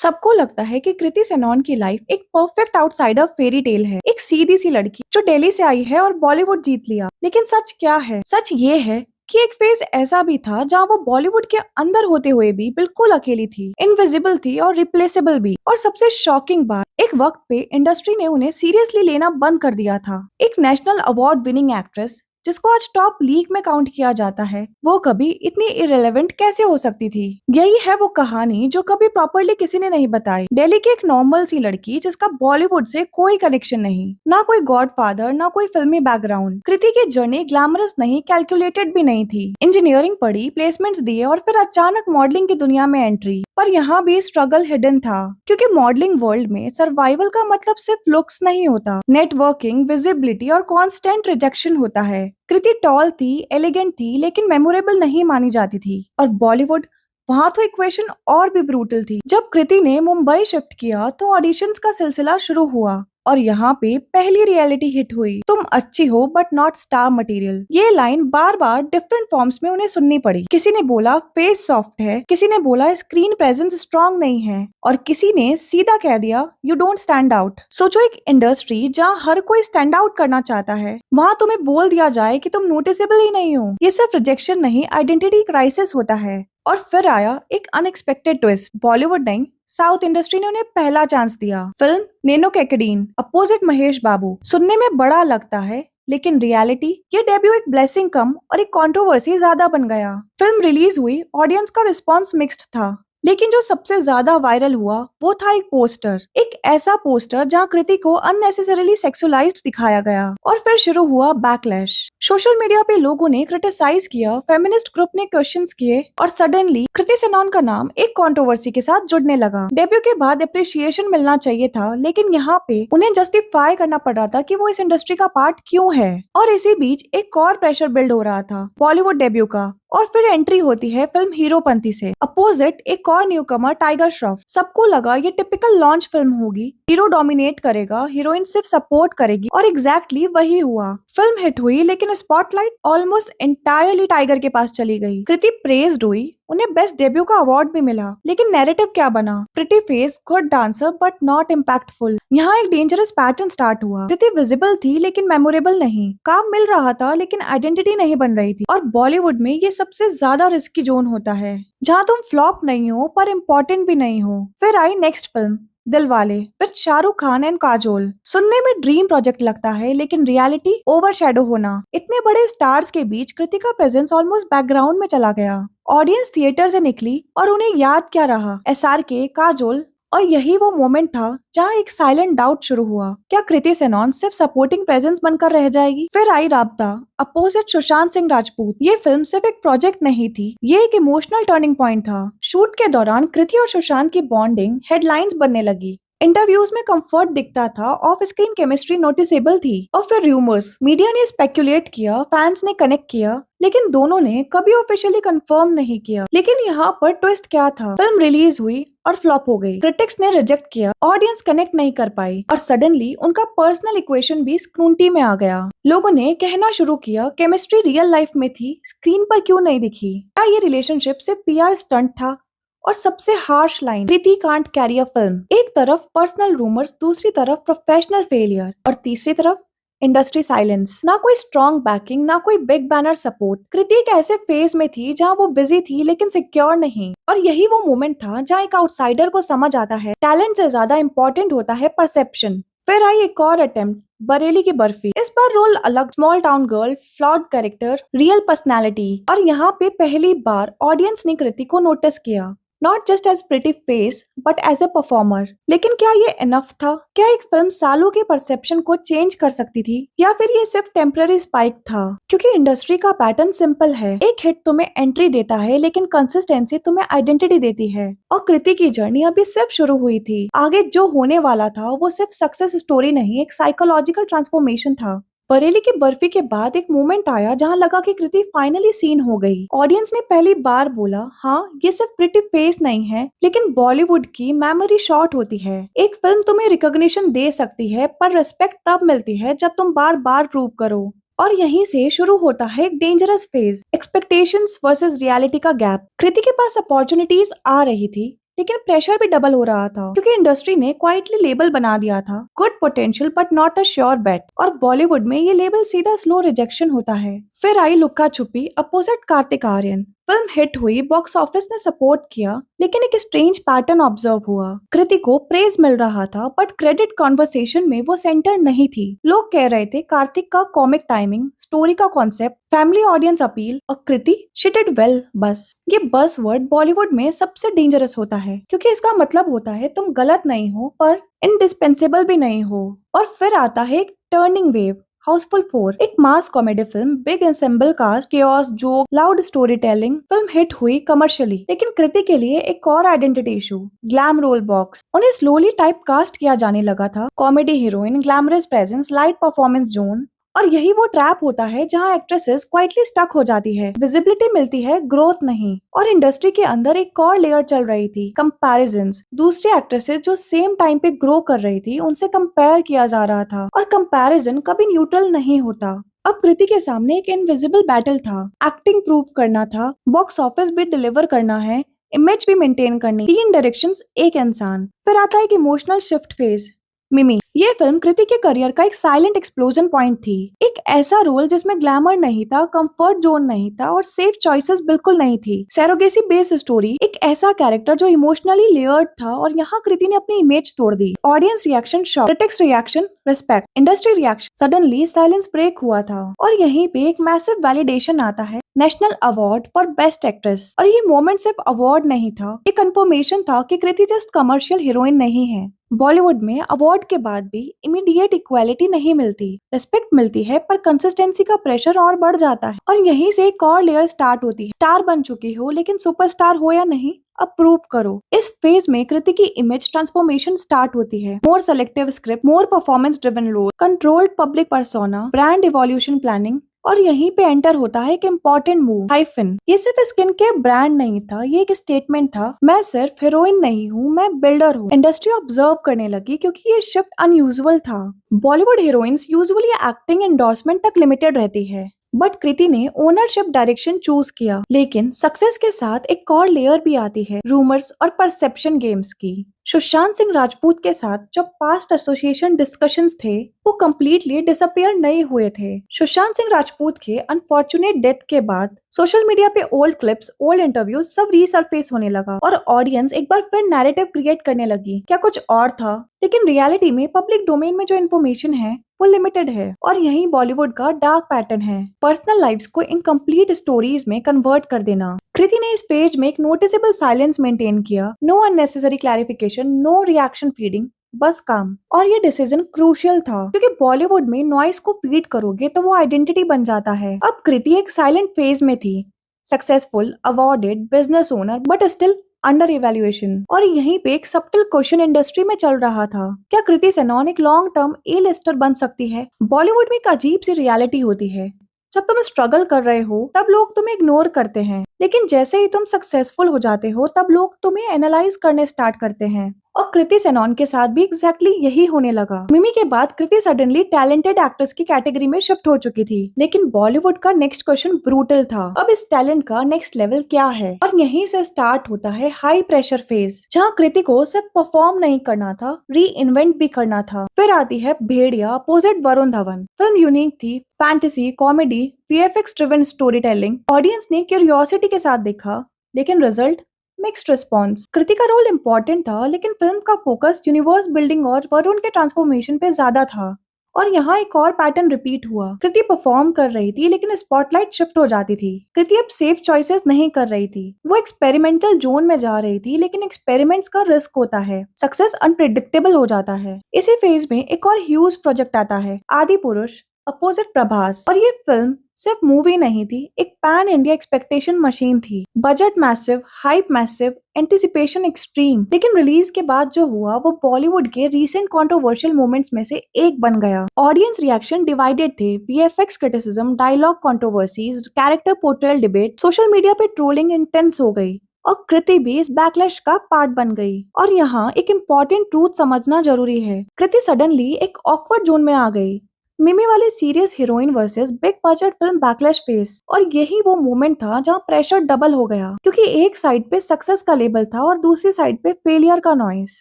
सबको लगता है कि कृति सेनन की लाइफ एक परफेक्ट आउटसाइडर फेरी टेल है। एक सीधी सी लड़की जो दिल्ली से आई है और बॉलीवुड जीत लिया। लेकिन सच क्या है? सच ये है कि एक फेज ऐसा भी था जहां वो बॉलीवुड के अंदर होते हुए भी बिल्कुल अकेली थी, इनविजिबल थी और रिप्लेसेबल भी। और सबसे शॉकिंग बात, एक वक्त पे इंडस्ट्री ने उन्हें सीरियसली लेना बंद कर दिया था। एक नेशनल अवार्ड विनिंग एक्ट्रेस जिसको आज टॉप लीग में काउंट किया जाता है, वो कभी इतनी इरेलेवेंट कैसे हो सकती थी? यही है वो कहानी जो कभी प्रॉपरली किसी ने नहीं बताई। दिल्ली की एक नॉर्मल सी लड़की जिसका बॉलीवुड से कोई कनेक्शन नहीं, ना कोई गॉडफादर, ना कोई फिल्मी बैकग्राउंड। कृति की जर्नी ग्लैमरस नहीं, कैलकुलेटेड भी नहीं थी। इंजीनियरिंग पढ़ी, प्लेसमेंट्स दिए और फिर अचानक मॉडलिंग की दुनिया में एंट्री। पर यहाँ भी स्ट्रगल हिडन था, क्योंकि मॉडलिंग वर्ल्ड में सर्वाइवल का मतलब सिर्फ लुक्स नहीं होता। नेटवर्किंग, विजिबिलिटी और कॉन्स्टेंट रिजेक्शन होता है। कृति टॉल थी, एलिगेंट थी, लेकिन मेमोरेबल नहीं मानी जाती थी। और बॉलीवुड, वहाँ तो इक्वेशन और भी ब्रूटल थी। जब कृति ने मुंबई शिफ्ट किया तो ऑडिशंस का सिलसिला शुरू हुआ और यहाँ पे पहली रियलिटी हिट हुई, तुम अच्छी हो बट नॉट स्टार मटेरियल। ये लाइन बार बार डिफरेंट फॉर्म्स में उन्हें सुननी पड़ी। किसी ने बोला फेस सॉफ्ट है, किसी ने बोला स्क्रीन प्रेजेंस स्ट्रांग नहीं है, और किसी ने सीधा कह दिया यू डोंट स्टैंड आउट। सोचो, एक इंडस्ट्री जहाँ हर कोई स्टैंड आउट करना चाहता है, वहाँ तुम्हें बोल दिया जाए कि तुम नोटिसेबल ही नहीं हो। ये सिर्फ रिजेक्शन नहीं, आइडेंटिटी क्राइसिस होता है। और फिर आया एक अनएक्सपेक्टेड ट्विस्ट। बॉलीवुड नहीं, साउथ इंडस्ट्री ने उन्हें पहला चांस दिया। फिल्म नैनो कैकेडीन, अपोजिट महेश बाबू। सुनने में बड़ा लगता है, लेकिन रियलिटी, ये डेब्यू एक ब्लेसिंग कम और एक कंट्रोवर्सी ज्यादा बन गया। फिल्म रिलीज हुई, ऑडियंस का रिस्पॉन्स मिक्स्ड था, लेकिन जो सबसे ज्यादा वायरल हुआ वो था एक पोस्टर। एक ऐसा पोस्टर जहां कृति को अननेसेसरीली सेक्सुअलाइज्ड दिखाया गया। और फिर शुरू हुआ बैकलैश। सोशल मीडिया पे लोगों ने क्रिटिसाइज किया, फेमिनिस्ट ग्रुप ने क्वेश्चंस किए, और सडनली कृति सेनन का नाम एक कंट्रोवर्सी के साथ जुड़ने लगा। डेब्यू के बाद अप्रिशिएशन मिलना चाहिए था, लेकिन यहाँ पे उन्हें जस्टिफाई करना पड़ रहा था कि वो इस इंडस्ट्री का पार्ट क्यों है। और इसी बीच एक और प्रेशर बिल्ड हो रहा था, बॉलीवुड डेब्यू का। और फिर एंट्री होती है फिल्म हीरोपंती से। अपोजिट एक और न्यूकमर, टाइगर श्रॉफ। सबको लगा ये टिपिकल लॉन्च फिल्म होगी, हीरो डोमिनेट करेगा, हीरोइन सिर्फ सपोर्ट करेगी, और एग्जैक्टली वही हुआ। फिल्म हिट हुई, लेकिन स्पॉटलाइट ऑलमोस्ट एंटायरली टाइगर के पास चली गई। कृति प्रेज्ड हुई, उन्हें बेस्ट डेब्यू का अवार्ड भी मिला, लेकिन नैरेटिव क्या बना? Pretty face, good dancer but not impactful. यहाँ एक डेंजरस पैटर्न स्टार्ट हुआ। कृति विजिबल थी लेकिन मेमोरेबल नहीं, काम मिल रहा था लेकिन आइडेंटिटी नहीं बन रही थी। और बॉलीवुड में ये सबसे ज्यादा रिस्की जोन होता है, जहाँ तुम फ्लॉप नहीं हो पर इम्पोर्टेंट भी नहीं हो। फिर I next film Dilwale with Shahrukh Khan and Kajol. सुनने में ड्रीम प्रोजेक्ट लगता है, लेकिन रियलिटी ओवरशैडो होना। इतने बड़े स्टार्स के बीच कृति का प्रेजेंस ऑलमोस्ट बैकग्राउंड में चला गया। ऑडियंस थिएटर से निकली और उन्हें याद क्या रहा? SRK, काजोल। और यही वो मोमेंट था जहाँ एक साइलेंट डाउट शुरू हुआ, क्या कृति सेनन सिर्फ सपोर्टिंग प्रेजेंस बनकर रह जाएगी? फिर आई राबता, अपोजिट सुशांत सिंह राजपूत। ये फिल्म सिर्फ एक प्रोजेक्ट नहीं थी, ये एक इमोशनल टर्निंग पॉइंट था। शूट के दौरान कृति और सुशांत की बॉन्डिंग हेडलाइंस बनने लगी। इंटरव्यूज में कंफर्ट दिखता था, ऑफ स्क्रीन केमिस्ट्री नोटिसेबल थी। और फिर रूमर्स, मीडिया ने स्पेक्यूलेट किया, फैंस ने कनेक्ट किया, लेकिन दोनों ने कभी ऑफिशियली कंफर्म नहीं किया। लेकिन यहाँ पर ट्विस्ट क्या था? फिल्म रिलीज हुई और फ्लॉप हो गई। क्रिटिक्स ने रिजेक्ट किया, ऑडियंस कनेक्ट नहीं कर पाई, और सडनली उनका पर्सनल इक्वेशन भी स्क्रूनिटी में आ गया। लोगों ने कहना शुरू किया, केमिस्ट्री रियल लाइफ में थी, स्क्रीन पर क्यों नहीं दिखी? क्या ये रिलेशनशिप सिर्फ PR स्टंट था? और सबसे harsh line, Kriti can't carry a film. एक तरफ पर्सनल रूमर्स, दूसरी तरफ प्रोफेशनल फेलियर, और तीसरी तरफ इंडस्ट्री साइलेंस। ना कोई स्ट्रॉन्ग बैकिंग, ना कोई बिग बैनर सपोर्ट। कृति एक ऐसे फेज में थी जहां वो बिजी थी लेकिन सिक्योर नहीं। और यही वो मोमेंट था जहां एक आउटसाइडर को समझ आता है, टैलेंट से ज्यादा इंपॉर्टेंट होता है परसेप्शन। फिर आई एक और अटेम्प्ट, बरेली की बर्फी। इस बार रोल अलग, small town girl, flawed character, real personality. और यहाँ पे पहली बार ऑडियंस ने कृति को नोटिस किया, not just as pretty face but as a performer. लेकिन क्या ये इनफ था? क्या एक फिल्म सालों के परसेप्शन को चेंज कर सकती थी, या फिर ये सिर्फ टेम्पररी स्पाइक था? क्योंकि इंडस्ट्री का पैटर्न सिंपल है, एक हिट तुम्हें एंट्री देता है, लेकिन कंसिस्टेंसी तुम्हें आइडेंटिटी देती है। और कृति की जर्नी अभी सिर्फ शुरू हुई थी। आगे जो होने वाला था वो सिर्फ सक्सेस स्टोरी नहीं, एक साइकोलॉजिकल ट्रांसफॉर्मेशन था। बरेली की बर्फी के बाद एक मोमेंट आया जहां लगा कि कृति फाइनली सीन हो गई। ऑडियंस ने पहली बार बोला, हाँ ये सिर्फ प्रिटी फेस नहीं है, लेकिन बॉलीवुड की मेमोरी शॉर्ट होती है। एक फिल्म तुम्हें रिकॉग्निशन दे सकती है, पर रिस्पेक्ट तब मिलती है जब तुम बार बार प्रूव करो। और यहीं से शुरू होता है एक dangerous phase, expectations versus reality का गैप। कृति के पास अपॉर्चुनिटीज आ रही थी, लेकिन प्रेशर भी डबल हो रहा था क्योंकि इंडस्ट्री ने क्वाइटली लेबल बना दिया था, good potential but not a sure bet. और बॉलीवुड में ये लेबल सीधा स्लो रिजेक्शन होता है। फिर आई Luka Chuppi opposite Kartik Aaryan. Film hit हुई, बॉक्स ऑफिस ने सपोर्ट किया, लेकिन एक स्ट्रेंज पैटर्न ऑब्जर्व हुआ। कृति को प्रेज मिल रहा था बट क्रेडिट कॉन्वर्सेशन में वो सेंटर नहीं थी। लोग कह रहे थे कार्तिक का कॉमिक टाइमिंग, स्टोरी का कॉन्सेप्ट, फैमिली ऑडियंस अपील, और कृति शी डिड वेल। बस ये बस वर्ड बॉलीवुड में सबसे डेंजरस होता है क्योंकि इसका मतलब होता है तुम गलत नहीं हो पर इंडिस्पेंसेबल भी नहीं हो। और फिर आता है एक टर्निंग वेव, हाउसफुल 4, एक mass comedy film, big ensemble cast, chaos, joke, loud story telling. Film hit हुई कमर्शियली, लेकिन कृति के लिए एक और identity issue, glam role box. उन्हें स्लोली टाइप कास्ट किया जाने लगा था, comedy heroine, glamorous presence, light performance zone. और यही वो ट्रैप होता है जहां एक्ट्रेसेस क्वाइटली स्टक हो जाती है, विजिबिलिटी मिलती है, ग्रोथ नहीं। और इंडस्ट्री के अंदर एक और लेयर चल रही थी, कंपैरिजंस। दूसरी एक्ट्रेसेस जो सेम टाइम पे ग्रो कर रही थी उनसे कंपेयर किया जा रहा था, और कंपैरिजन कभी न्यूट्रल नहीं होता। अब कृति के सामने एक इनविजिबल बैटल था, एक्टिंग प्रूव करना था, बॉक्स ऑफिस भी डिलीवर करना है, इमेज भी मेंटेन करनी, 3 डायरेक्शंस, एक इंसान। फिर आता है एक इमोशनल शिफ्ट फेज, मिमी। ये फिल्म कृति के करियर का एक साइलेंट एक्सप्लोजन पॉइंट थी। एक ऐसा रोल जिसमें ग्लैमर नहीं था, कंफर्ट जोन नहीं था, और सेफ चॉइसेस बिल्कुल नहीं थी। सैरोगेसी बेस्ड स्टोरी, एक ऐसा कैरेक्टर जो इमोशनली लेयर्ड था, और यहाँ कृति ने अपनी इमेज तोड़ दी। Audience reaction shock, critics reaction respect, industry reaction suddenly silence break हुआ था। और यहीं पे एक मैसिव वैलिडेशन आता है, national award for best actress. और ये मोमेंट सिर्फ अवार्ड नहीं था, ये कंफर्मेशन था कि कृति जस्ट कमर्शियल हीरोइन नहीं है। बॉलीवुड में अवार्ड के बाद भी इमीडिएट इक्वालिटी नहीं मिलती, रिस्पेक्ट मिलती है पर कंसिस्टेंसी का प्रेशर और बढ़ जाता है। और यहीं से एक और लेयर स्टार्ट होती है, स्टार बन चुकी हो लेकिन सुपरस्टार हो या नहीं, अब प्रूव करो। इस फेज में कृति की इमेज ट्रांसफॉर्मेशन स्टार्ट होती है, more selective script, more performance driven role, controlled public persona, brand evolution planning. और यहीं पे एंटर होता है एक इम्पोर्टेंट मूव, हाइफन। ये सिर्फ स्किन केयर ब्रांड नहीं था, ये एक स्टेटमेंट था, मैं सिर्फ हीरोइन नहीं हूँ, मैं बिल्डर हूँ। इंडस्ट्री ऑब्जर्व करने लगी क्योंकि ये शिफ्ट अनयूजुअल था। Bollywood heroines usually acting endorsement तक लिमिटेड रहती है, बट कृति ने ओनरशिप डायरेक्शन चूज किया। लेकिन सक्सेस के साथ एक और लेयर भी आती है, रूमर्स और परसेप्शन गेम्स की। सुशांत सिंह राजपूत के साथ जो पास्ट एसोसिएशन डिस्कशंस थे वो कंप्लीटली डिसअपियर नहीं हुए थे। सुशांत सिंह राजपूत के अनफॉर्चुनेट डेथ के बाद सोशल मीडिया पे ओल्ड क्लिप्स, ओल्ड इंटरव्यूज सब रीसरफेस होने लगा, और ऑडियंस एक बार फिर नैरेटिव क्रिएट करने लगी, क्या कुछ और था। लेकिन रियलिटी में पब्लिक डोमेन में जो इन्फॉर्मेशन है वो लिमिटेड है। और यही बॉलीवुड का डार्क पैटर्न है, पर्सनल लाइफ्स को इनकम्प्लीट स्टोरीज में कन्वर्ट कर देना। कृति ने इस पेज में एक नोटिसेबल साइलेंस मेंटेन किया, no unnecessary clarification, no reaction feeding, बस काम। और ये डिसीजन क्रूशियल था क्योंकि बॉलीवुड में नॉइस को फीड करोगे तो वो आइडेंटिटी बन जाता है। अब कृति एक साइलेंट फेज में थी, successful, awarded, business owner, but still under evaluation. और यहीं पे एक सब्टल क्वेश्चन इंडस्ट्री में चल रहा था, क्या कृति सेनन एक लॉन्ग टर्म ए लिस्टर बन सकती है। बॉलीवुड में एक अजीब सी रियलिटी होती है, जब तुम स्ट्रगल कर रहे हो तब लोग तुम्हें इग्नोर करते हैं, लेकिन जैसे ही तुम सक्सेसफुल हो जाते हो तब लोग तुम्हें एनालाइज करने स्टार्ट करते हैं। और कृति सेनन के साथ भी एग्जैक्टली यही होने लगा। मिमी के बाद कृति सडनली टैलेंटेड एक्ट्रेस की कैटेगरी में शिफ्ट हो चुकी थी, लेकिन बॉलीवुड का नेक्स्ट क्वेश्चन ब्रूटल था, अब इस टैलेंट का नेक्स्ट लेवल क्या है। और यहीं से स्टार्ट होता है हाई प्रेशर फेज, जहाँ कृति को सिर्फ परफॉर्म नहीं करना था, री इन्वेंट भी करना था। फिर आती है Bhediya opposite Varun Dhawan. Film unique थी, fantasy, comedy, VFX driven story telling. Audience ने क्यूरियोसिटी के साथ देखा, लेकिन रिजल्ट मिक्स्ड रिस्पॉन्स। कृति का रोल इम्पोर्टेंट था, लेकिन फिल्म का फोकस यूनिवर्स बिल्डिंग और वरुण के ट्रांसफॉर्मेशन पे ज्यादा था। और यहाँ एक और पैटर्न रिपीट हुआ, कृति परफॉर्म कर रही थी लेकिन स्पॉटलाइट शिफ्ट हो जाती थी। कृति अब सेफ चॉइसेस नहीं कर रही थी, वो एक्सपेरिमेंटल जोन में जा रही थी, लेकिन एक्सपेरिमेंट्स का रिस्क होता है, सक्सेस अनप्रिडिक्टेबल हो जाता है। इसी फेज में एक और ह्यूज प्रोजेक्ट आता है, आदि पुरुष अपोजिट प्रभास। और ये फिल्म सिर्फ मूवी नहीं थी, एक पैन इंडिया एक्सपेक्टेशन मशीन थी, budget massive, hype massive, anticipation extreme. लेकिन रिलीज के बाद जो हुआ वो बॉलीवुड के रीसेंट कंट्रोवर्शियल मोमेंट्स में से एक बन गया। ऑडियंस रिएक्शन डिवाइडेड थे, VFX criticism, dialogue controversies, character portrayal debate, social media पे ट्रोलिंग इंटेंस हो गई, और कृति भी इस बैकलैश का पार्ट बन गई। और यहाँ एक इम्पोर्टेंट ट्रूथ समझना जरूरी है, कृति सडनली एक ऑकवर्ड जोन में आ गई, मिमी वाली serious heroine versus big budget film backlash face. और यही वो मोमेंट था जहाँ प्रेशर डबल हो गया, क्योंकि एक साइड पे सक्सेस का लेबल था और दूसरी साइड पे फेलियर का नॉइस।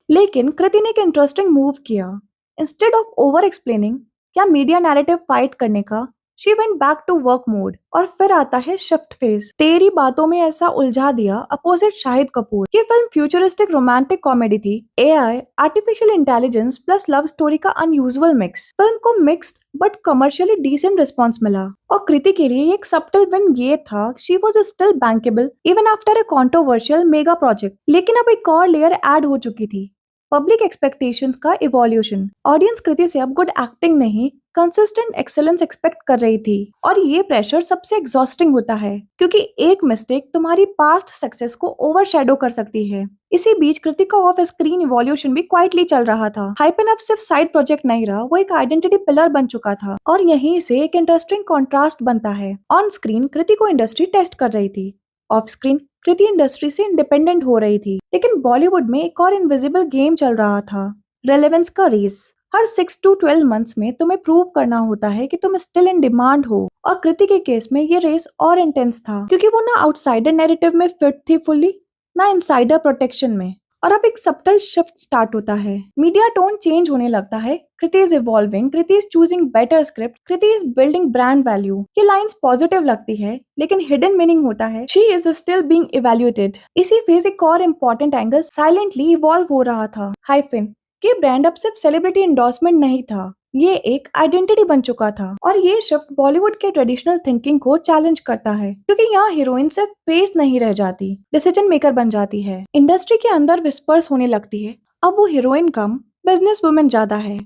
लेकिन कृति ने एक इंटरेस्टिंग मूव किया। इंस्टेड ऑफ ओवर एक्सप्लेनिंग या मीडिया नैरेटिव फाइट करने का, she went back to work mode. और फिर आता है शिफ्ट फेज। तेरी बातों में ऐसा उलझा दिया अपोजिट शाहिद कपूर। ये फिल्म फ्यूचरिस्टिक रोमांटिक कॉमेडी थी। AI, artificial intelligence plus love story का अनयूजुअल मिक्स। फिल्म को mixed but commercially decent response मिला। और कृति के लिए एक सबटल विन ये था, she was still bankable even after a controversial mega project. लेकिन अब एक और लेयर ऐड हो चुकी थी, पब्लिक एक्सपेक्टेशंस का इवोल्यूशन। ऑडियंस कृति से अब गुड एक्टिंग नहीं, कंसिस्टेंट एक्सेलेंस एक्सपेक्ट कर रही थी। और ये प्रेशर सबसे एग्जॉस्टिंग होता है, क्योंकि एक मिस्टेक तुम्हारी पास्ट सक्सेस को ओवरशैडो कर सकती है। इसी बीच कृति का ऑफ स्क्रीन इवोल्यूशन भी क्वाइटली चल रहा था। हाइपन अब सिर्फ साइड प्रोजेक्ट नहीं रहा, वो एक आइडेंटिटी पिलर बन चुका था। और यहीं से एक इंटरेस्टिंग कॉन्ट्रास्ट बनता है। ऑन स्क्रीन कृति को इंडस्ट्री टेस्ट कर रही थी, ऑफ स्क्रीन कृति इंडस्ट्री से इंडिपेंडेंट हो रही थी। लेकिन बॉलीवुड में एक और इनविजिबल गेम चल रहा था, रेलेवेंस का रेस। हर 6 to 12 मंथ्स में तुम्हें प्रूव करना होता है कि तुम स्टिल इन डिमांड हो। और कृति के केस में ये रेस और इंटेंस था, क्योंकि वो ना आउटसाइडर नैरेटिव में फिट थी फुल्ली, ना इनसाइडर प्रोटेक्शन में। और अब एक सबटल शिफ्ट स्टार्ट होता है, मीडिया टोन चेंज होने लगता है। Kriti is evolving, Kriti is choosing better script, Kriti is building brand value. ये लाइंस पॉजिटिव लगती है, लेकिन हिडन मीनिंग होता है, she is still being evaluated. इसी फेज एक और इम्पोर्टेंट एंगल साइलेंटली इवॉल्व हो रहा था, हाइफिन। ये ब्रांड अब सिर्फ सेलिब्रिटी एंडोर्समेंट नहीं था, ये एक आइडेंटिटी बन चुका था। और ये शिफ्ट बॉलीवुड के ट्रेडिशनल थिंकिंग को चैलेंज करता है, क्योंकि यहाँ हीरोइन सिर्फ फेस नहीं रह जाती, डिसीजन मेकर बन जाती है। इंडस्ट्री के अंदर विस्पर्स होने लगती है, अब वो हीरोइन कम, बिजनेस वुमेन ज्यादा है।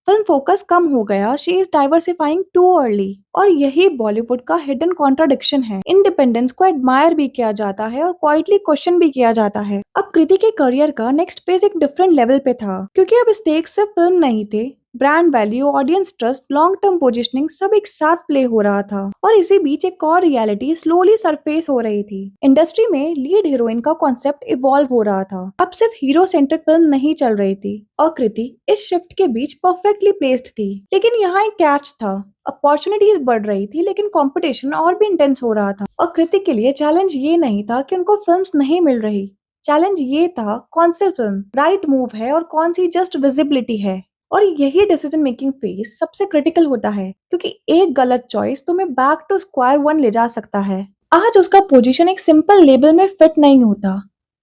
फिल्म फोकस कम हो गया, she is diversifying too early. और यही बॉलीवुड का हिडन कॉन्ट्राडिक्शन है। इंडिपेंडेंस को एडमायर भी किया जाता है और क्वाइटली क्वेश्चन भी किया जाता है। अब कृति के करियर का नेक्स्ट फेज एक डिफरेंट लेवल पे था, क्योंकि अब स्टेक्स सिर्फ फिल्म नहीं थे, brand value, audience trust, long term positioning सब एक साथ प्ले हो रहा था। और इसी बीच एक और रियलिटी स्लोली सरफेस हो रही थी। इंडस्ट्री में लीड हीरोइन का कॉन्सेप्ट इवॉल्व हो रहा था, अब सिर्फ हीरो सेंट्रिक फिल्म नहीं चल रही थी। और कृति इस शिफ्ट के बीच परफेक्टली प्लेस्ड थी। लेकिन यहाँ एक कैच था, अपॉर्चुनिटीज बढ़ रही थी, लेकिन कंपटीशन और भी इंटेंस हो रहा था। और कृति के लिए चैलेंज ये नहीं था कि उनको फिल्म्स नहीं मिल रही, चैलेंज ये था कौन सी फिल्म राइट मूव है और कौन सी जस्ट विजिबिलिटी है। और यही डिसीजन मेकिंग फेज सबसे क्रिटिकल होता है, क्योंकि एक गलत चॉइस तुम्हें बैक टू स्क्वायर वन ले जा सकता है। आज उसका पोजीशन एक सिंपल लेबल में फिट नहीं होता,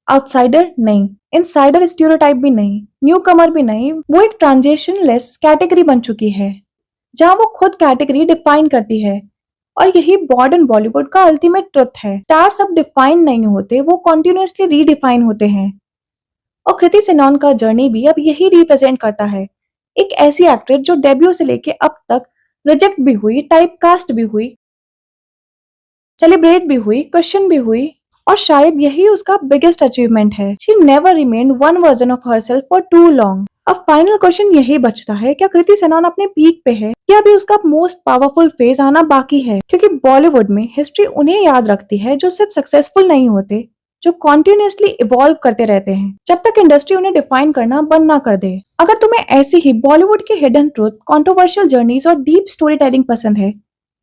आउटसाइडर नहीं, इनसाइडर स्टीरियोटाइप भी नहीं, न्यू कमर भी नहीं, वो एक ट्रांजिशन लेस कैटेगरी बन चुकी है, जहाँ वो खुद कैटेगरी डिफाइन करती है। और यही मॉडर्न बॉलीवुड का अल्टीमेट ट्रुथ है, स्टार्स अब डिफाइन नहीं होते, वो कॉन्टिन्यूसली रीडिफाइन होते हैं। और कृति सेनन का जर्नी भी अब यही रिप्रेजेंट करता है, एक ऐसी एक्ट्रेस जो डेब्यू से लेके अब तक रिजेक्ट भी हुई, टाइप कास्ट भी हुई, सेलिब्रेट भी हुई, क्वेश्चन भी हुई, और शायद यही उसका बिगेस्ट अचीवमेंट है। She never remain one version of herself for too long. अब फाइनल क्वेश्चन यही बचता है, क्या कृति सेनन अपने पीक पे है या अभी उसका मोस्ट पावरफुल फेज आना बाकी है? क्योंकि बॉलीवुड में हिस्ट्री उन्हें याद रखती है जो सिर्फ सक्सेसफुल नहीं होते, जो कॉन्टिन्यूसली इवॉल्व करते रहते हैं, जब तक इंडस्ट्री उन्हें डिफाइन करना बंद ना कर दे। अगर तुम्हें ऐसी ही बॉलीवुड के हिडन ट्रूथ, कंट्रोवर्शियल जर्नीज और डीप स्टोरी टेलिंग पसंद है,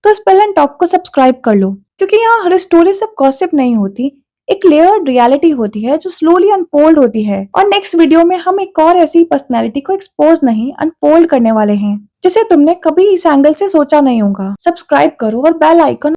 तो स्पेल एंड टॉक को सब्सक्राइब कर लो, क्योंकि यहाँ हर स्टोरी सिर्फ गॉसिप नहीं होती, एक लेयर्ड रियलिटी होती है जो स्लोली अनफोल्ड होती है। और नेक्स्ट वीडियो में हम एक और ऐसी पर्सनैलिटी को एक्सपोज नहीं, अनफोल्ड करने वाले हैं, जिसे तुमने कभी इस एंगल से सोचा नहीं होगा। सब्सक्राइब करो और बेल आइकन